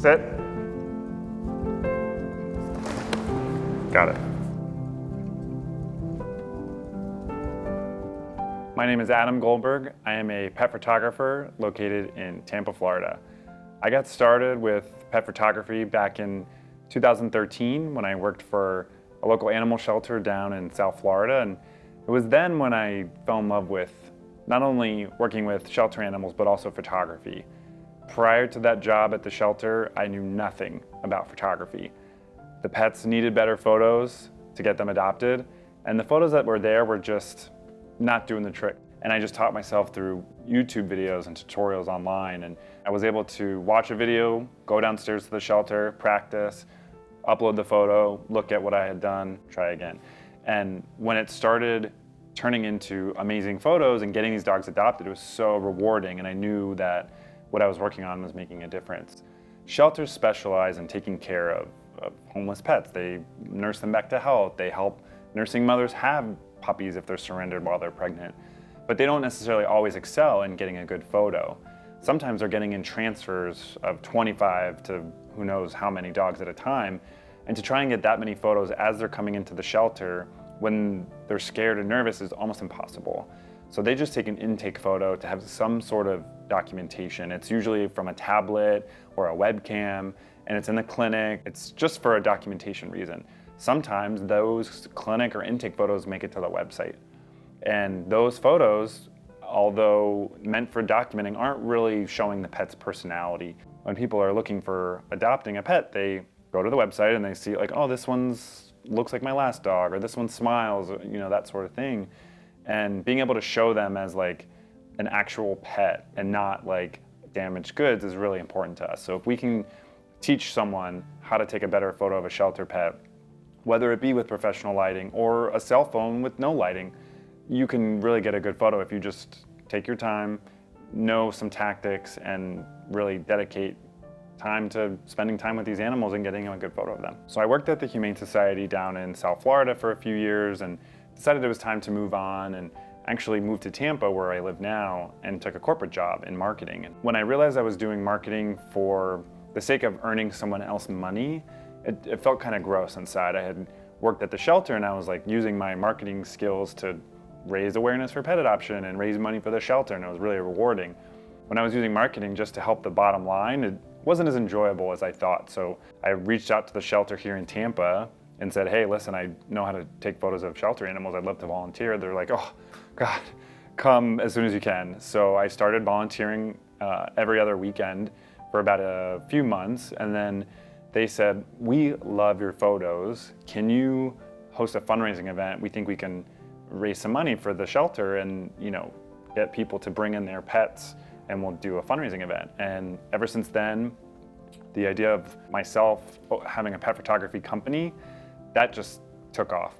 Sit. Got it. My name is Adam Goldberg. I am a pet photographer located in Tampa, Florida. I got started with pet photography back in 2013 when I worked for a local animal shelter down in South Florida, and it was then when I fell in love with not only working with shelter animals but also photography. Prior to that job at the shelter, I knew nothing about photography. The pets needed better photos to get them adopted, and the photos that were there were just not doing the trick. And I just taught myself through YouTube videos and tutorials online, and I was able to watch a video, go downstairs to the shelter, practice, upload the photo, look at what I had done, try again. And when it started turning into amazing photos and getting these dogs adopted, it was so rewarding, and I knew that what I was working on was making a difference. Shelters specialize in taking care of homeless pets. They nurse them back to health. They help nursing mothers have puppies if they're surrendered while they're pregnant. But they don't necessarily always excel in getting a good photo. Sometimes they're getting in transfers of 25 to who knows how many dogs at a time. And to try and get that many photos as they're coming into the shelter when they're scared and nervous is almost impossible. So they just take an intake photo to have some sort of documentation. It's usually from a tablet or a webcam, and it's in the clinic. It's just for a documentation reason. Sometimes those clinic or intake photos make it to the website. And those photos, although meant for documenting, aren't really showing the pet's personality. When people are looking for adopting a pet, they go to the website and they see like, oh, this one's looks like my last dog, or this one smiles, you know, that sort of thing. And being able to show them as like an actual pet and not like damaged goods is really important to us. So if we can teach someone how to take a better photo of a shelter pet, whether it be with professional lighting or a cell phone with no lighting, you can really get a good photo if you just take your time, know some tactics, and really dedicate time to spending time with these animals and getting a good photo of them. So I worked at the Humane Society down in South Florida for a few years and decided it was time to move on, and actually moved to Tampa where I live now and took a corporate job in marketing. And when I realized I was doing marketing for the sake of earning someone else money, it felt kind of gross inside. I had worked at the shelter and I was like using my marketing skills to raise awareness for pet adoption and raise money for the shelter, and it was really rewarding. When I was using marketing just to help the bottom line, it wasn't as enjoyable as I thought. So I reached out to the shelter here in Tampa and said, hey, listen, I know how to take photos of shelter animals. I'd love to volunteer. They're like, oh, God, come as soon as you can. So I started volunteering every other weekend for about a few months. And then they said, we love your photos. Can you host a fundraising event? We think we can raise some money for the shelter and, you know, get people to bring in their pets, and we'll do a fundraising event. And ever since then, the idea of myself having a pet photography company, that just took off.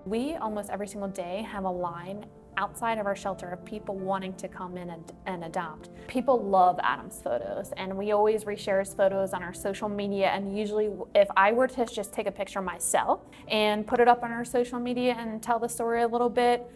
We almost every single day have a line outside of our shelter of people wanting to come in and adopt. People love Adam's photos, and we always reshare his photos on our social media. And usually if I were to just take a picture myself and put it up on our social media and tell the story a little bit,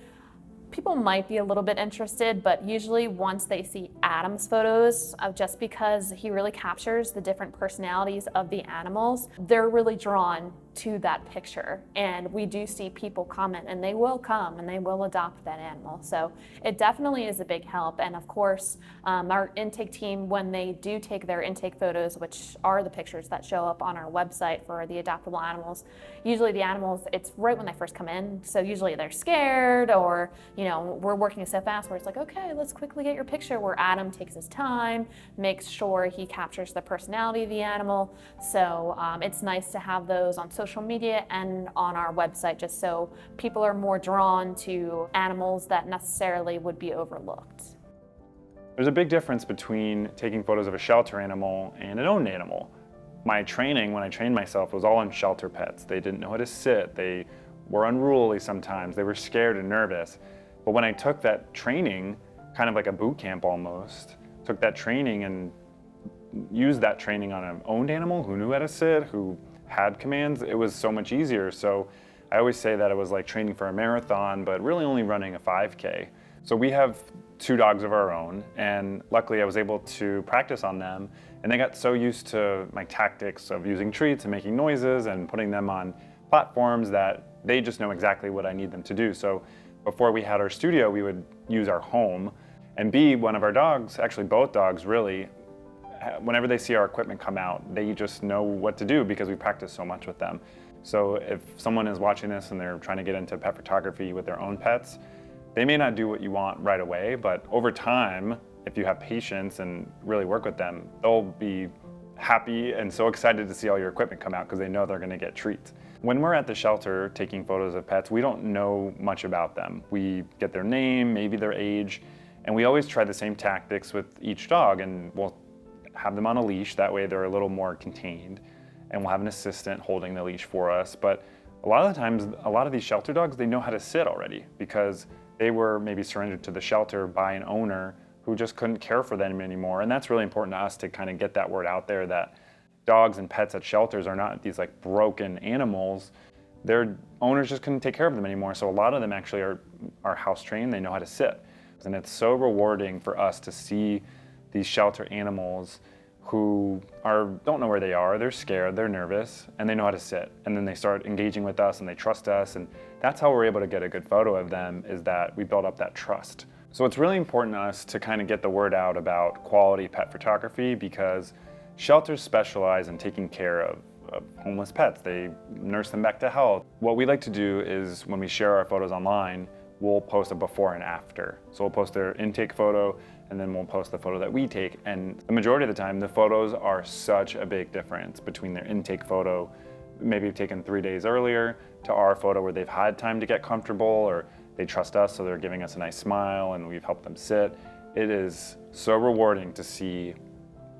people might be a little bit interested, but usually once they see Adam's photos, just because he really captures the different personalities of the animals, they're really drawn to that picture. And we do see people comment, and they will come and they will adopt that animal. So it definitely is a big help. And of course, our intake team, when they do take their intake photos, which are the pictures that show up on our website for the adoptable animals, usually the animals, it's right when they first come in. So usually they're scared, or, you know, we're working so fast where it's like, okay, let's quickly get your picture, where Adam takes his time, makes sure he captures the personality of the animal. So it's nice to have those on social media and on our website, just so people are more drawn to animals that necessarily would be overlooked. There's a big difference between taking photos of a shelter animal and an owned animal. My training, when I trained myself, was all on shelter pets. They didn't know how to sit, they were unruly sometimes, they were scared and nervous. But when I took that training, kind of like a boot camp almost, took that training and used that training on an owned animal who knew how to sit, who had commands, it was so much easier. So I always say that it was like training for a marathon, but really only running a 5K. So we have 2 dogs of our own, and luckily I was able to practice on them, and they got so used to my tactics of using treats and making noises and putting them on platforms that they just know exactly what I need them to do. So before we had our studio, we would use our home, and B, one of our dogs, actually both dogs really, whenever they see our equipment come out, they just know what to do because we practice so much with them. So if someone is watching this and they're trying to get into pet photography with their own pets, they may not do what you want right away, but over time, if you have patience and really work with them, they'll be happy and so excited to see all your equipment come out because they know they're going to get treats. When we're at the shelter taking photos of pets, we don't know much about them. We get their name, maybe their age, and we always try the same tactics with each dog, and we'll have them on a leash. That way they're a little more contained, and we'll have an assistant holding the leash for us. But a lot of the times, a lot of these shelter dogs, they know how to sit already because they were maybe surrendered to the shelter by an owner who just couldn't care for them anymore. And that's really important to us to kind of get that word out there that dogs and pets at shelters are not these like broken animals. Their owners just couldn't take care of them anymore. So a lot of them actually are house trained, they know how to sit. And it's so rewarding for us to see these shelter animals who don't know where they are, they're scared, they're nervous, and they know how to sit. And then they start engaging with us and they trust us, and that's how we're able to get a good photo of them, is that we build up that trust. So it's really important to us to kind of get the word out about quality pet photography because shelters specialize in taking care of homeless pets. They nurse them back to health. What we like to do is when we share our photos online, we'll post a before and after. So we'll post their intake photo, and then we'll post the photo that we take. And the majority of the time, the photos are such a big difference between their intake photo, maybe taken 3 days earlier, to our photo where they've had time to get comfortable, or they trust us, so they're giving us a nice smile and we've helped them sit. It is so rewarding to see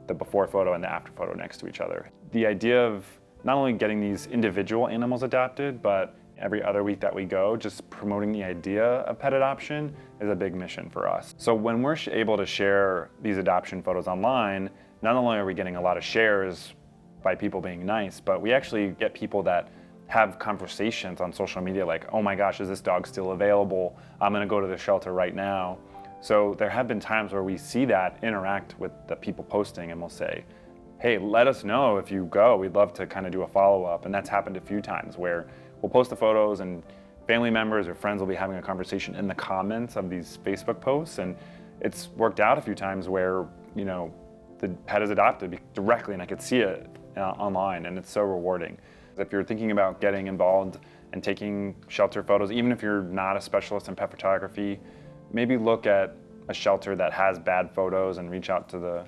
the before photo and the after photo next to each other. The idea of not only getting these individual animals adopted, but every other week that we go, just promoting the idea of pet adoption is a big mission for us. So when we're able to share these adoption photos online, not only are we getting a lot of shares by people being nice, but we actually get people that have conversations on social media like, oh my gosh, is this dog still available? I'm gonna go to the shelter right now. So there have been times where we see that interact with the people posting, and we'll say, hey, let us know if you go. We'd love to kind of do a follow-up. And that's happened a few times where we'll post the photos and family members or friends will be having a conversation in the comments of these Facebook posts. And it's worked out a few times where, you know, the pet is adopted directly and I could see it online, and it's so rewarding. If you're thinking about getting involved and taking shelter photos, even if you're not a specialist in pet photography, maybe look at a shelter that has bad photos and reach out to the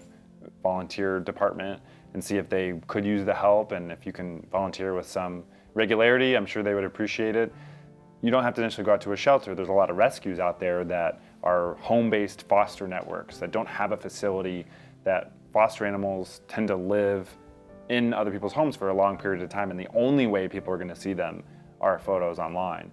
volunteer department and see if they could use the help, and if you can volunteer with some regularity, I'm sure they would appreciate it. You don't have to initially go out to a shelter. There's a lot of rescues out there that are home-based foster networks that don't have a facility, that foster animals tend to live in other people's homes for a long period of time, and the only way people are going to see them are photos online.